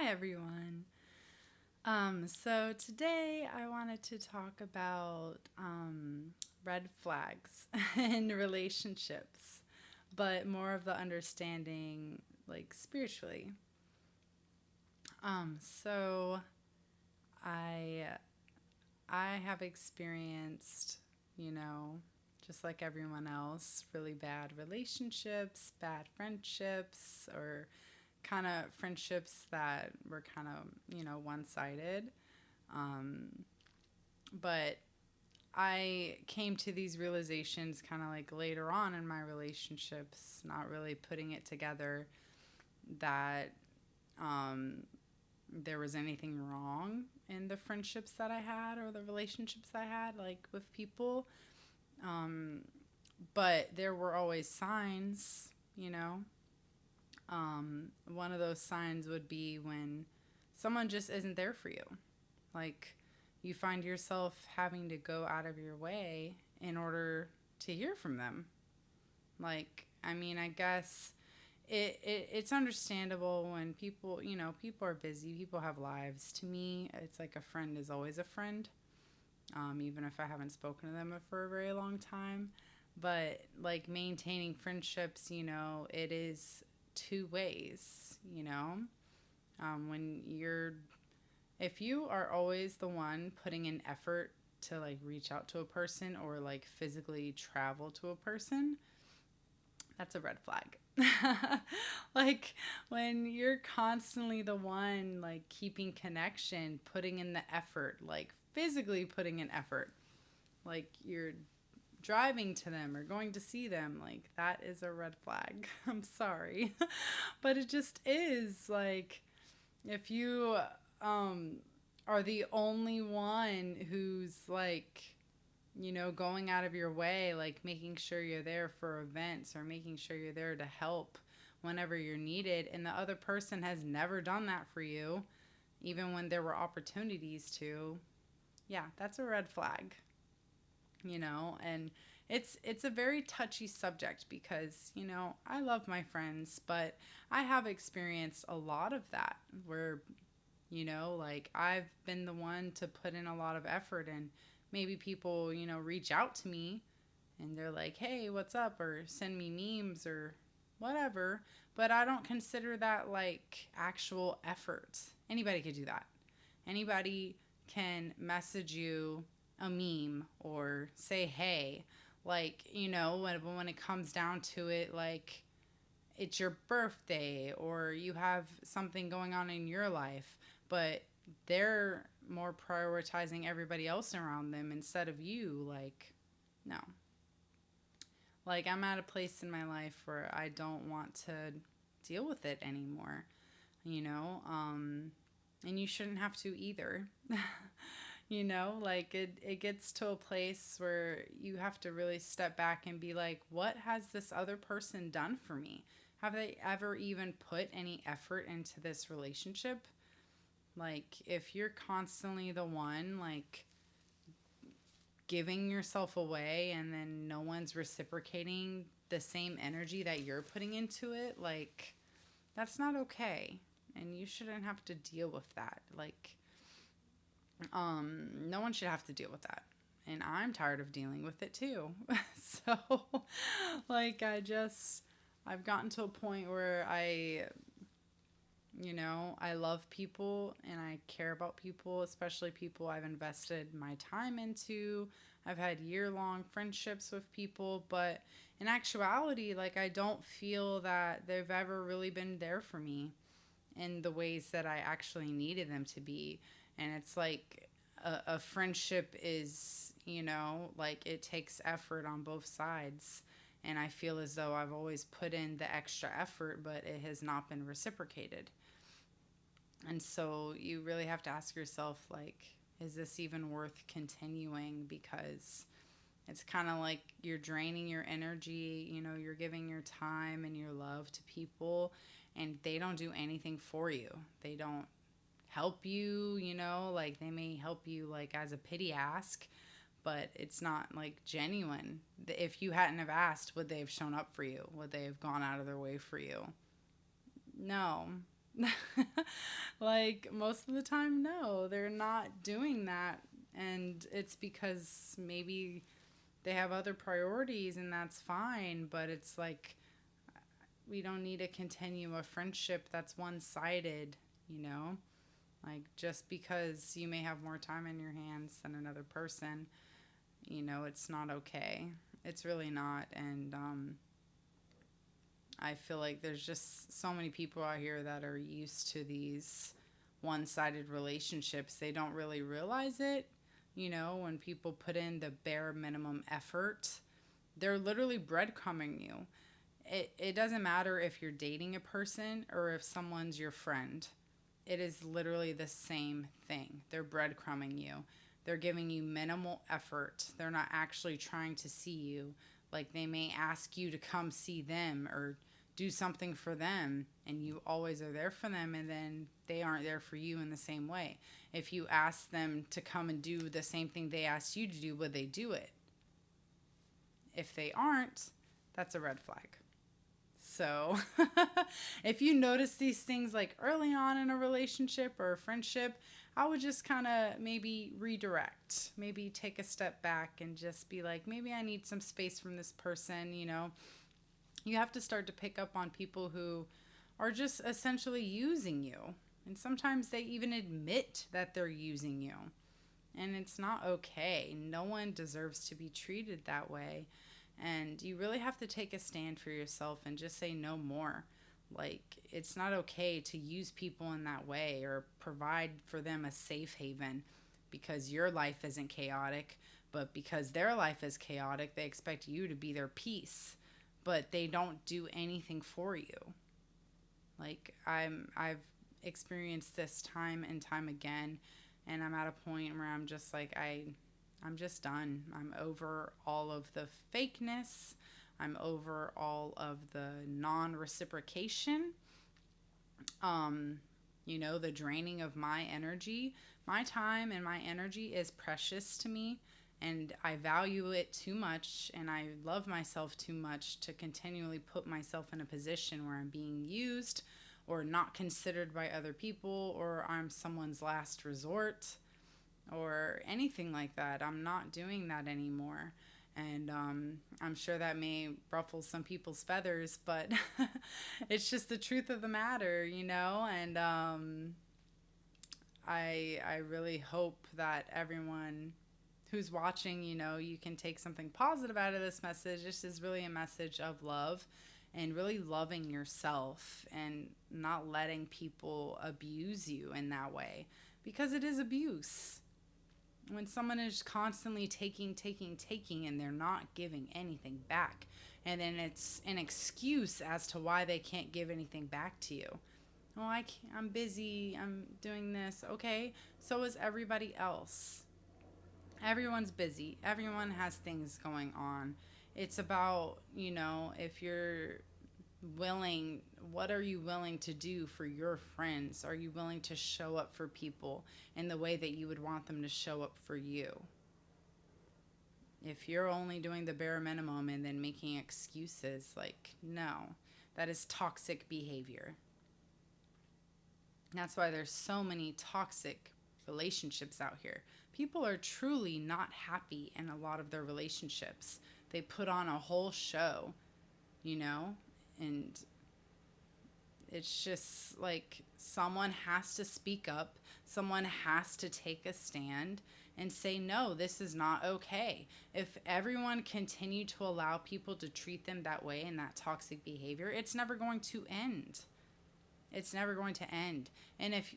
Hi, everyone. So today I wanted to talk about red flags in relationships, but more of the understanding, like spiritually. So I I have experienced, you know, just like everyone else, really bad relationships, bad friendships, or kind of friendships that were kind of, one sided. Um, but I came to these realizations kind of like later on in my relationships, not really putting it together that um, there was anything wrong in the friendships that I had or the relationships I had, like with people. Um, but there were always signs, you know. One of those signs would be when someone just isn't there for you. Like you find yourself having to go out of your way in order to hear from them. Like, I mean, I guess it's understandable when people, people are busy, people have lives. To me, it's like a friend is always a friend, even if I haven't spoken to them for a very long time. But like maintaining friendships, it is two ways, when you're if you are always the one putting in effort to like reach out to a person or like physically travel to a person, that's a red flag. Like when you're constantly the one like keeping connection, putting in the effort, like physically putting in effort, like you're driving to them or going to see them, like that is a red flag. I'm sorry. But it just is like if you um are the only one who's like, going out of your way, like making sure you're there for events or making sure you're there to help whenever you're needed, and the other person has never done that for you, even when there were opportunities to, yeah, that's a red flag, and it's a very touchy subject because, I love my friends, but I have experienced a lot of that where, like I've been the one to put in a lot of effort, and maybe people, reach out to me and they're like, hey, what's up? Or send me memes or whatever. But I don't consider that like actual effort. Anybody could do that. Anybody can message you a meme or say, hey, like, when it comes down to it, like, it's your birthday or you have something going on in your life, but they're more prioritizing everybody else around them instead of you. Like, no. Like, I'm at a place in my life where I don't want to deal with it anymore, you know? And you shouldn't have to either. Like it gets to a place where you have to really step back and be like, what has this other person done for me? Have they ever even put any effort into this relationship? Like, if you're constantly the one, like, giving yourself away and then no one's reciprocating the same energy that you're putting into it, like, that's not okay. And you shouldn't have to deal with that. Like, no one should have to deal with that. And I'm tired of dealing with it too. So, like, I've gotten to a point where I love people and I care about people, especially people I've invested my time into. I've had year long friendships with people, but in actuality, like, I don't feel that they've ever really been there for me in the ways that I actually needed them to be. And it's like a friendship is, like it takes effort on both sides. And I feel as though I've always put in the extra effort, but it has not been reciprocated. And so you really have to ask yourself, like, is this even worth continuing? Because it's kind of like you're draining your energy, you're giving your time and your love to people, and they don't do anything for you. They don't help you, like they may help you like as a pity ask, but it's not like genuine. If you hadn't have asked, would they have shown up for you? Would they have gone out of their way for you? No. Like, most of the time, no, they're not doing that. And it's because maybe they have other priorities, and that's fine. But it's like, we don't need to continue a friendship that's one sided, you know? Like, just because you may have more time in your hands than another person, it's not okay. It's really not. And I feel like there's just so many people out here that are used to these one sided relationships. They don't really realize it. When people put in the bare minimum effort, they're literally breadcrumbing you. It doesn't matter if you're dating a person or if someone's your friend. It is literally the same thing. They're breadcrumbing you. They're giving you minimal effort. They're not actually trying to see you. Like, they may ask you to come see them or do something for them, and you always are there for them, and then they aren't there for you in the same way. If you ask them to come and do the same thing they asked you to do, would they do it? If they aren't, that's a red flag. So, if you notice these things like early on in a relationship or a friendship, I would just kind of maybe redirect, maybe take a step back and just be like, maybe I need some space from this person. You have to start to pick up on people who are just essentially using you. And sometimes they even admit that they're using you. And it's not okay. No one deserves to be treated that way. And you really have to take a stand for yourself and just say no more. Like, it's not okay to use people in that way or provide for them a safe haven because your life isn't chaotic, but because their life is chaotic, they expect you to be their peace, but they don't do anything for you. Like, I've experienced this time and time again, and I'm at a point where I'm just like, I'm just done. I'm over all of the fakeness. I'm over all of the non-reciprocation. The draining of my energy. My time and my energy is precious to me, and I value it too much, and I love myself too much to continually put myself in a position where I'm being used or not considered by other people, or I'm someone's last resort or anything like that. I'm not doing that anymore. And I'm sure that may ruffle some people's feathers, but it's just the truth of the matter. And I really hope that everyone who's watching, you can take something positive out of this message. This is really a message of love and really loving yourself and not letting people abuse you in that way, because it is abuse. When someone is constantly taking, and they're not giving anything back, and then it's an excuse as to why they can't give anything back to you. Oh, I'm busy, I'm doing this. Okay, so is everybody else. Everyone's busy, everyone has things going on. It's about, if you're willing, what are you willing to do for your friends? Are you willing to show up for people in the way that you would want them to show up for you? If you're only doing the bare minimum and then making excuses, like, no, that is toxic behavior. That's why there's so many toxic relationships out here. People are truly not happy in a lot of their relationships. They put on a whole show, you know? And it's just like someone has to speak up, someone has to take a stand and say, no, this is not okay. If everyone continue to allow people to treat them that way and that toxic behavior, it's never going to end. It's never going to end. And if,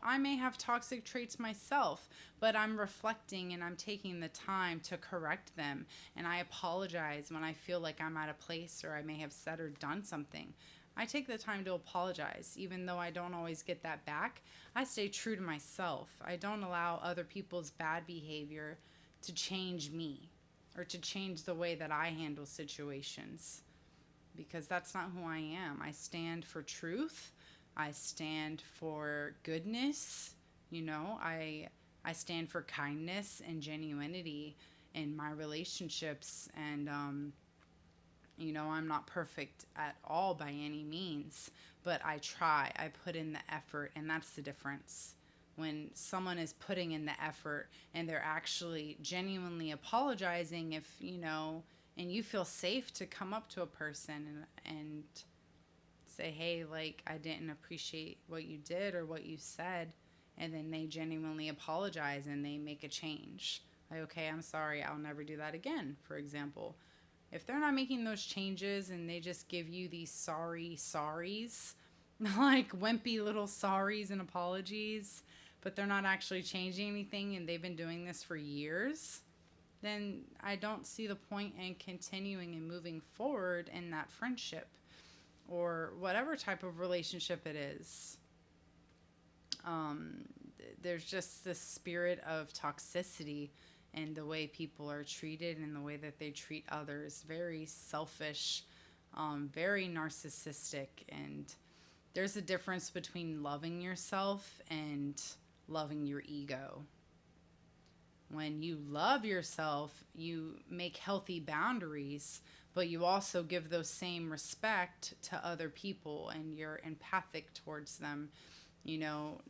I may have toxic traits myself, but I'm reflecting and I'm taking the time to correct them. And I apologize when I feel like I'm at a place or I may have said or done something. I take the time to apologize, even though I don't always get that back. I stay true to myself. I don't allow other people's bad behavior to change me or to change the way that I handle situations, because that's not who I am. I stand for truth. I stand for goodness. I stand for kindness and genuinity in my relationships. And I'm not perfect at all by any means, but I try. I put in the effort, and that's the difference. When someone is putting in the effort and they're actually genuinely apologizing, if, and you feel safe to come up to a person and say, hey, like, I didn't appreciate what you did or what you said, and then they genuinely apologize and they make a change. Like, okay, I'm sorry, I'll never do that again, for example. If they're not making those changes and they just give you these sorries, like wimpy little sorries and apologies, but they're not actually changing anything and they've been doing this for years, then I don't see the point in continuing and moving forward in that friendship or whatever type of relationship it is. Um, there's just this spirit of toxicity in the way people are treated and the way that they treat others. Very selfish, very narcissistic. And there's a difference between loving yourself and loving your ego. When you love yourself, you make healthy boundaries, but you also give those same respect to other people and you're empathic towards them. You know,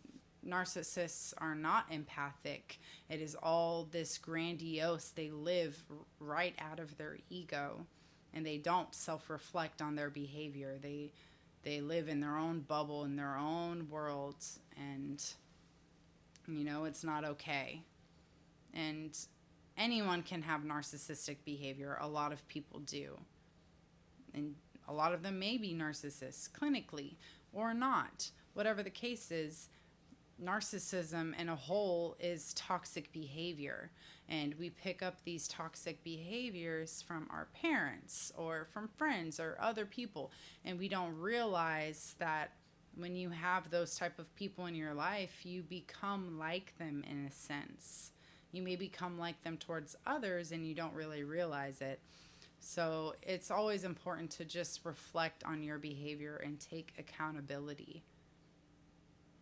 narcissists are not empathic. It is all this grandiose. They live right out of their ego and they don't self-reflect on their behavior. They live in their own bubble, in their own worlds, and it's not okay. And anyone can have narcissistic behavior. A lot of people do. And a lot of them may be narcissists clinically or not. Whatever the case is, narcissism in a whole is toxic behavior. And we pick up these toxic behaviors from our parents or from friends or other people. And we don't realize that when you have those type of people in your life, you become like them in a sense. You may become like them towards others and you don't really realize it. So it's always important to just reflect on your behavior and take accountability.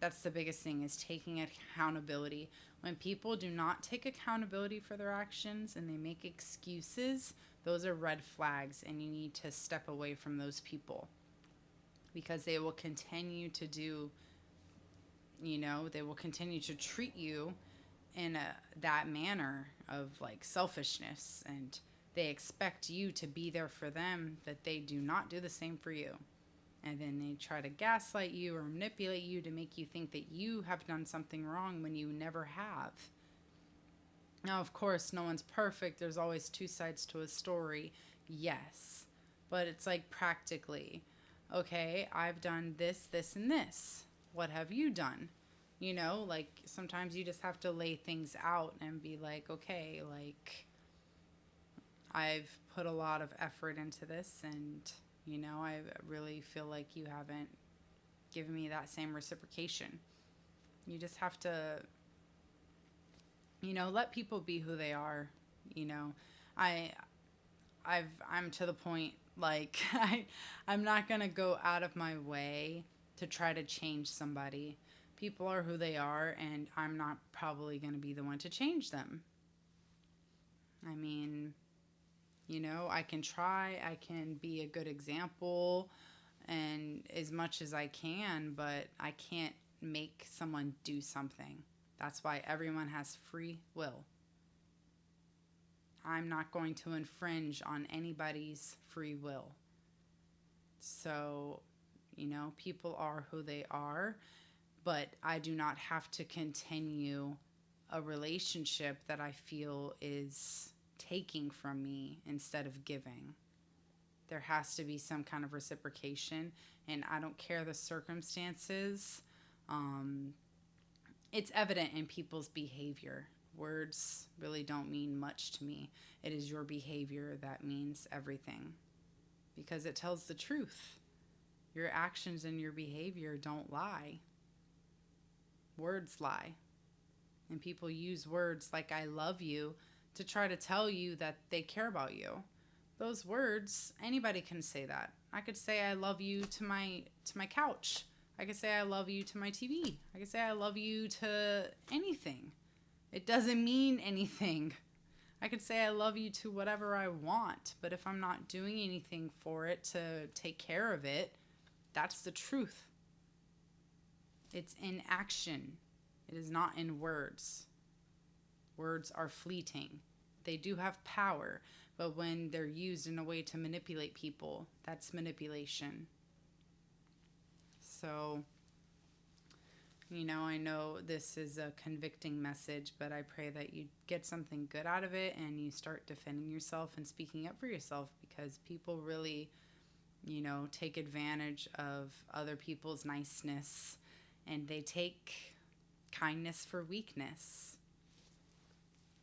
That's the biggest thing, is taking accountability. When people do not take accountability for their actions and they make excuses, those are red flags and you need to step away from those people because they will continue to they will continue to treat you in that manner of like selfishness, and they expect you to be there for them, that they do not do the same for you. And then they try to gaslight you or manipulate you to make you think that you have done something wrong when you never have. Now, of course, no one's perfect. There's always two sides to a story. Yes. But it's like practically, okay, I've done this, this, and this. What have you done? Like sometimes you just have to lay things out and be like, okay, like I've put a lot of effort into this and, I really feel like you haven't given me that same reciprocation. You just have to, let people be who they are. I, I'm to the point, like, I'm not going to go out of my way to try to change somebody. People are who they are, and I'm not probably going to be the one to change them. I mean, I can try, I can be a good example, and as much as I can, but I can't make someone do something. That's why everyone has free will. I'm not going to infringe on anybody's free will. So, people are who they are, but I do not have to continue a relationship that I feel is taking from me instead of giving. There has to be some kind of reciprocation, and I don't care the circumstances. It's evident in people's behavior. Words really don't mean much to me. It is your behavior that means everything because it tells the truth. Your actions and your behavior don't lie. Words lie. And people use words like I love you to try to tell you that they care about you. Those words, anybody can say that. I could say I love you to my couch. I could say I love you to my TV. I could say I love you to anything. It doesn't mean anything. I could say I love you to whatever I want, but if I'm not doing anything for it to take care of it, that's the truth. It's in action, it is not in words. Words are fleeting. They do have power, but when they're used in a way to manipulate people, that's manipulation. So, I know this is a convicting message, but I pray that you get something good out of it and you start defending yourself and speaking up for yourself, because people really, take advantage of other people's niceness, and they take kindness for weakness.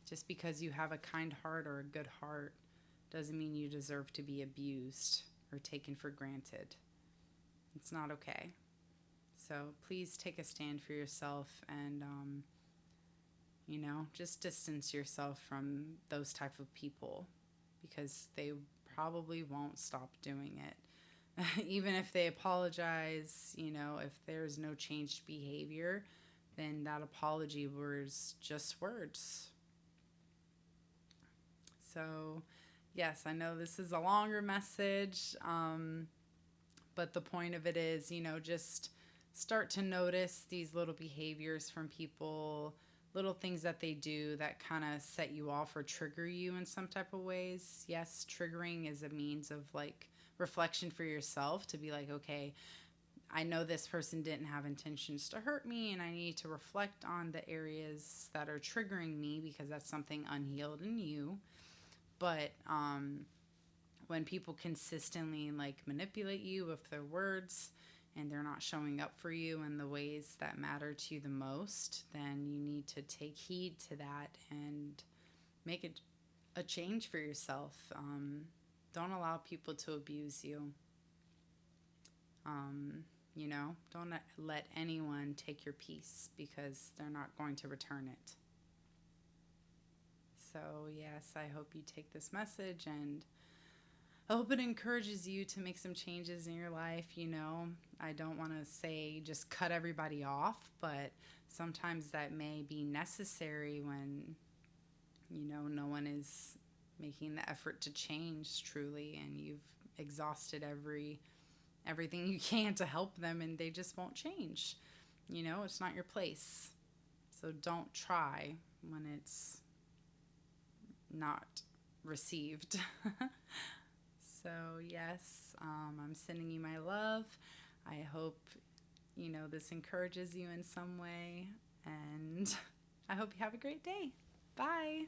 Just because you have a kind heart or a good heart doesn't mean you deserve to be abused or taken for granted. It's not okay. So please take a stand for yourself and, just distance yourself from those type of people, because they probably won't stop doing it. Even if they apologize, if there's no changed behavior, then that apology was just words. So, yes, I know this is a longer message, but the point of it is, just start to notice these little behaviors from people, little things that they do that kind of set you off or trigger you in some type of ways. Yes, triggering is a means of like reflection for yourself to be like, okay, I know this person didn't have intentions to hurt me, and I need to reflect on the areas that are triggering me because that's something unhealed in you. But when people consistently like manipulate you with their words and they're not showing up for you in the ways that matter to you the most, then you need to take heed to that and make it a change for yourself. Don't allow people to abuse you. Don't let anyone take your peace, because they're not going to return it. So, yes, I hope you take this message, and I hope it encourages you to make some changes in your life. I don't want to say just cut everybody off, but sometimes that may be necessary when, no one is making the effort to change truly, and you've exhausted everything you can to help them, and they just won't change. It's not your place. So don't try when it's not received. So, yes, I'm sending you my love. I hope, this encourages you in some way. And I hope you have a great day. Bye.